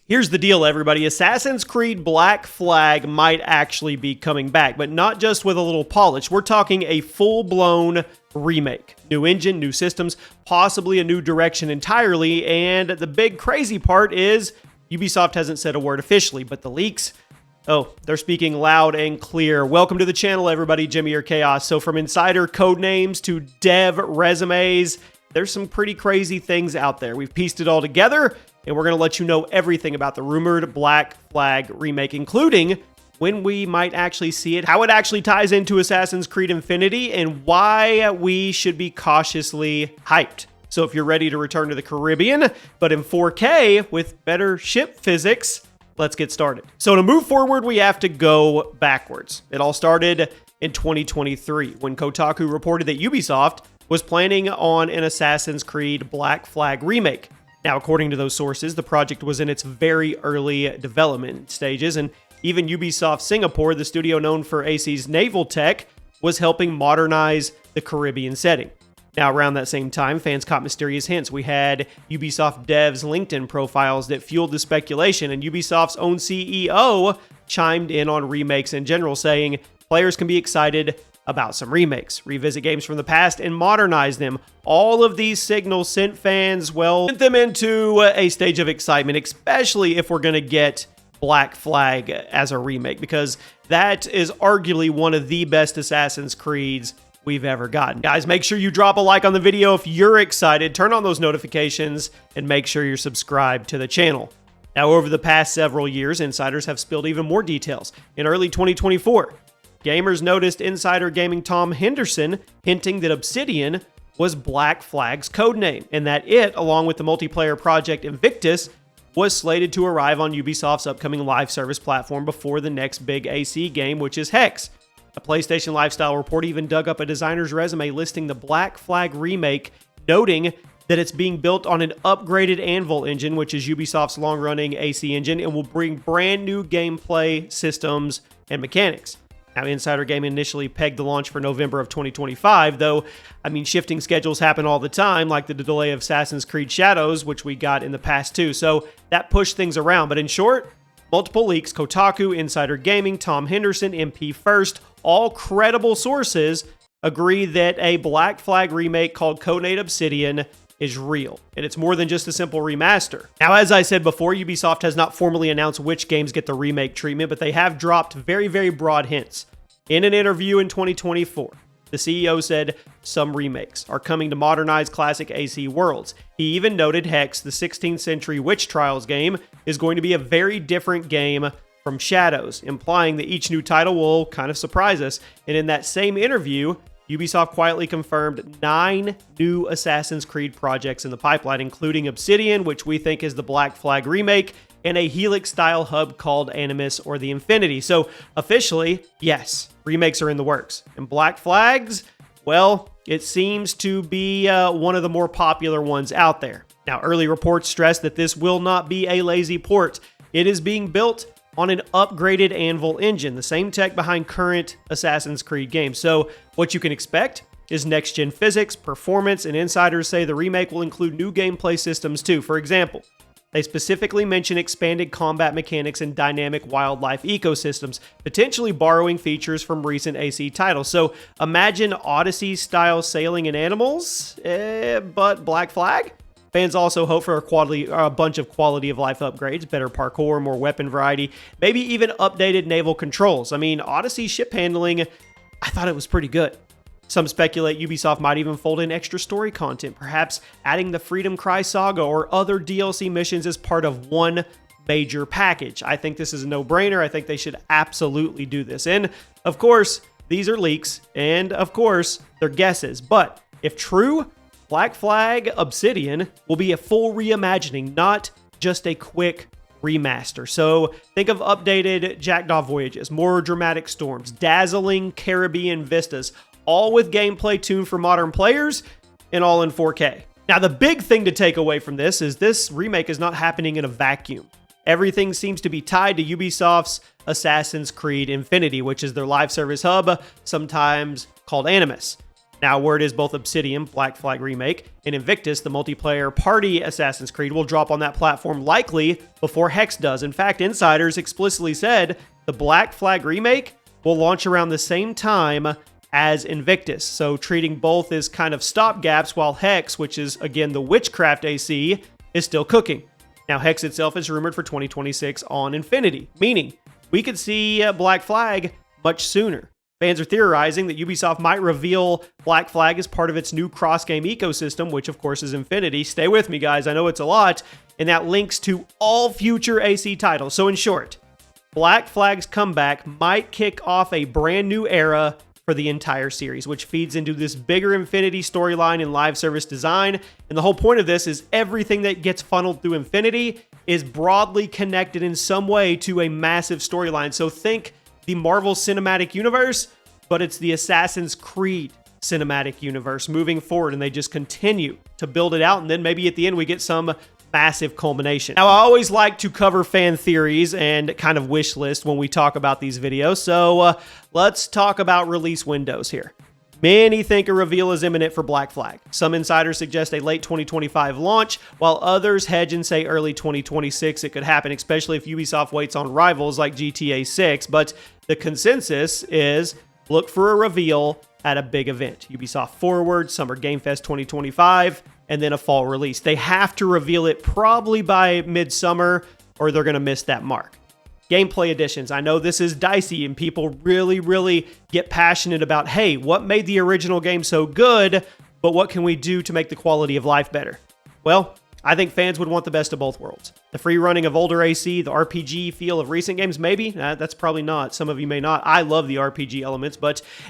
Here's the deal, everybody. Assassin's Creed Black Flag might actually be coming back, but not just with a little polish. We're talking a full-blown remake. New engine, new systems, possibly a new direction entirely, and the big crazy part is Ubisoft hasn't said a word officially, but the leaks, oh, they're speaking loud and clear. Welcome to the channel, everybody. Jimmy or Chaos. So from insider code names to dev resumes, there's some pretty crazy things out there. We've pieced it all together, and we're going to let you know everything about the rumored Black Flag remake, including when we might actually see it, how it actually ties into Assassin's Creed Infinity, and why we should be cautiously hyped. So if you're ready to return to the Caribbean, but in 4K with better ship physics, let's get started. So to move forward, we have to go backwards. It all started in 2023 when Kotaku reported that Ubisoft was planning on an Assassin's Creed Black Flag remake. Now, according to those sources, the project was in its very early development stages, and even Ubisoft Singapore, the studio known for AC's naval tech, was helping modernize the Caribbean setting. Now, around that same time, fans caught mysterious hints. We had Ubisoft devs' LinkedIn profiles that fueled the speculation, and Ubisoft's own CEO chimed in on remakes in general, saying players can be excited about some remakes, revisit games from the past, and modernize them. All of these signals sent fans, sent them into a stage of excitement, especially if we're going to get Black Flag as a remake, because that is arguably one of the best Assassin's Creeds we've ever gotten. Guys, make sure you drop a like on the video if you're excited, turn on those notifications, and make sure you're subscribed to the channel. Now, over the past several years, insiders have spilled even more details. In early 2024, gamers noticed insider gaming Tom Henderson hinting that Obsidian was Black Flag's codename, and that it, along with the multiplayer project Invictus, was slated to arrive on Ubisoft's upcoming live service platform before the next big AC game, which is Hex. A PlayStation Lifestyle report even dug up a designer's resume listing the Black Flag remake, noting that it's being built on an upgraded Anvil engine, which is Ubisoft's long-running AC engine, and will bring brand new gameplay systems and mechanics. Now, Insider Gaming initially pegged the launch for November of 2025, though, shifting schedules happen all the time, like the delay of Assassin's Creed Shadows, which we got in the past too, so that pushed things around. But in short, multiple leaks, Kotaku, Insider Gaming, Tom Henderson, MP First, all credible sources agree that a Black Flag remake called Codename Obsidian is real, and it's more than just a simple remaster. Now, as I said before, Ubisoft has not formally announced which games get the remake treatment, but they have dropped very, very broad hints. In an interview in 2024, the CEO said some remakes are coming to modernize classic AC worlds. He even noted Hex, the 16th century witch trials game, is going to be a very different game from Shadows, implying that each new title will kind of surprise us. And in that same interview, Ubisoft quietly confirmed 9 new Assassin's Creed projects in the pipeline, including Obsidian, which we think is the Black Flag remake, and a Helix-style hub called Animus or the Infinity. So officially, yes, remakes are in the works. And Black Flags, well, it seems to be one of the more popular ones out there. Now, early reports stress that this will not be a lazy port. It is being built on an upgraded Anvil engine, the same tech behind current Assassin's Creed games. So what you can expect is next-gen physics, performance, and insiders say the remake will include new gameplay systems too. For example, they specifically mention expanded combat mechanics and dynamic wildlife ecosystems, potentially borrowing features from recent AC titles. So imagine Odyssey-style sailing and animals, but Black Flag? Fans also hope for a bunch of quality of life upgrades, better parkour, more weapon variety, maybe even updated naval controls. Odyssey ship handling, I thought it was pretty good. Some speculate Ubisoft might even fold in extra story content, perhaps adding the Freedom Cry saga or other DLC missions as part of one major package. I think this is a no-brainer. I think they should absolutely do this. And of course, these are leaks, and of course, they're guesses. But if true, Black Flag Obsidian will be a full reimagining, not just a quick remaster. So think of updated Jackdaw voyages, more dramatic storms, dazzling Caribbean vistas, all with gameplay tuned for modern players and all in 4K. Now, the big thing to take away from this is this remake is not happening in a vacuum. Everything seems to be tied to Ubisoft's Assassin's Creed Infinity, which is their live service hub, sometimes called Animus. Now, word is both Obsidian, Black Flag Remake, and Invictus, the multiplayer party Assassin's Creed, will drop on that platform likely before Hex does. In fact, insiders explicitly said the Black Flag Remake will launch around the same time as Invictus, so treating both as kind of stopgaps while Hex, which is, again, the Witchcraft AC, is still cooking. Now, Hex itself is rumored for 2026 on Infinity, meaning we could see Black Flag much sooner. Fans are theorizing that Ubisoft might reveal Black Flag as part of its new cross-game ecosystem, which of course is Infinity. Stay with me, guys. I know it's a lot, and that links to all future AC titles. So in short, Black Flag's comeback might kick off a brand new era for the entire series, which feeds into this bigger Infinity storyline and live service design. And the whole point of this is everything that gets funneled through Infinity is broadly connected in some way to a massive storyline. So think the Marvel Cinematic Universe, but it's the Assassin's Creed Cinematic Universe moving forward, and they just continue to build it out, and then maybe at the end we get some massive culmination. Now, I always like to cover fan theories and kind of wish list when we talk about these videos, so let's talk about release windows here. Many think a reveal is imminent for Black Flag. Some insiders suggest a late 2025 launch, while others hedge and say early 2026 it could happen, especially if Ubisoft waits on rivals like GTA 6. But the consensus is look for a reveal at a big event. Ubisoft Forward, Summer Game Fest 2025, and then a fall release. They have to reveal it probably by midsummer or they're going to miss that mark. Gameplay additions. I know this is dicey and people really get passionate about, hey, what made the original game so good, but what can we do to make the quality of life better? Well, I think fans would want the best of both worlds. The free running of older AC, the RPG feel of recent games, maybe? That's probably not. Some of you may not. I love the RPG elements,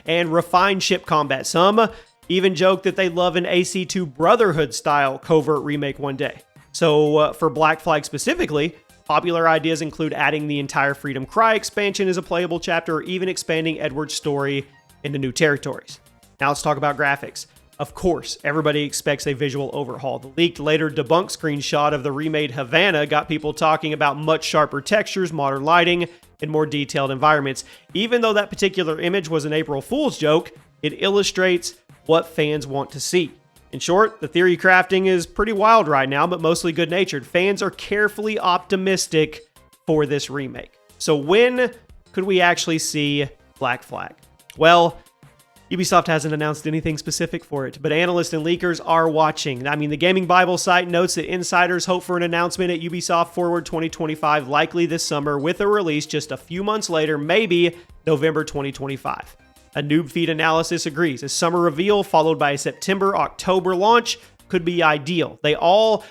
and refined ship combat. Some even joke that they love an AC2 Brotherhood style covert remake one day. So for Black Flag specifically, popular ideas include adding the entire Freedom Cry expansion as a playable chapter, or even expanding Edward's story into new territories. Now let's talk about graphics. Of course, everybody expects a visual overhaul. The leaked, later debunked screenshot of the remade Havana got people talking about much sharper textures, modern lighting, and more detailed environments. Even though that particular image was an April Fool's joke, it illustrates what fans want to see. In short, the theory crafting is pretty wild right now, but mostly good-natured. Fans are carefully optimistic for this remake. So when could we actually see Black Flag? Well, Ubisoft hasn't announced anything specific for it, but analysts and leakers are watching. I mean, the Gaming Bible site notes that insiders hope for an announcement at Ubisoft Forward 2025 likely this summer, with a release just a few months later, maybe November 2025. A Noob Feed analysis agrees. A summer reveal followed by a September-October launch could be ideal.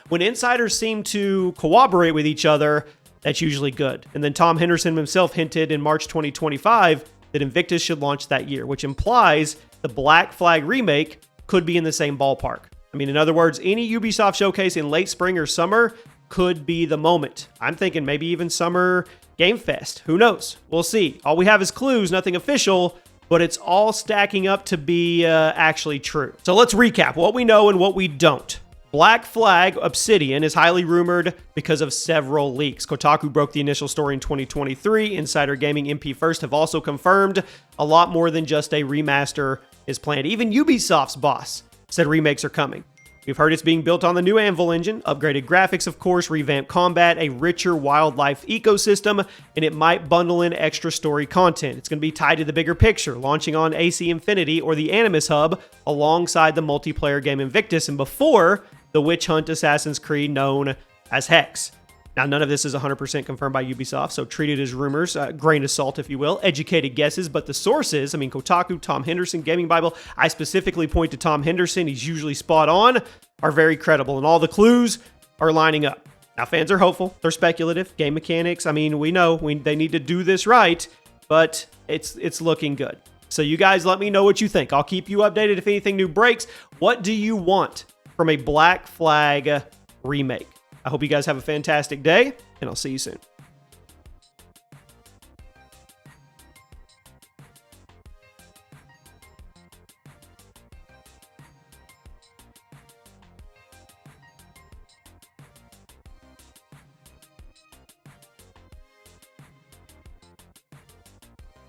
When insiders seem to cooperate with each other, that's usually good. And then Tom Henderson himself hinted in March 2025 that Invictus should launch that year, which implies the Black Flag remake could be in the same ballpark. I mean, in other words, any Ubisoft showcase in late spring or summer could be the moment. I'm thinking maybe even Summer Game Fest. Who knows? We'll see. All we have is clues, nothing official, but it's all stacking up to be actually true. So let's recap what we know and what we don't. Black Flag Obsidian is highly rumored because of several leaks. Kotaku broke the initial story in 2023. Insider Gaming MP First have also confirmed a lot more than just a remaster is planned. Even Ubisoft's boss said remakes are coming. We've heard it's being built on the new Anvil engine, upgraded graphics, of course, revamped combat, a richer wildlife ecosystem, and it might bundle in extra story content. It's going to be tied to the bigger picture, launching on AC Infinity or the Animus Hub alongside the multiplayer game Invictus and before the Witch Hunt Assassin's Creed known as Hex. Now, none of this is 100% confirmed by Ubisoft, so treat it as rumors, grain of salt, if you will, educated guesses, but the sources, I mean, Kotaku, Tom Henderson, Gaming Bible, I specifically point to Tom Henderson, he's usually spot on, are very credible, and all the clues are lining up. Now, fans are hopeful, they're speculative, game mechanics, I mean, we know they need to do this right, but it's looking good. So you guys let me know what you think. I'll keep you updated if anything new breaks. What do you want from a Black Flag remake? I hope you guys have a fantastic day, and I'll see you soon.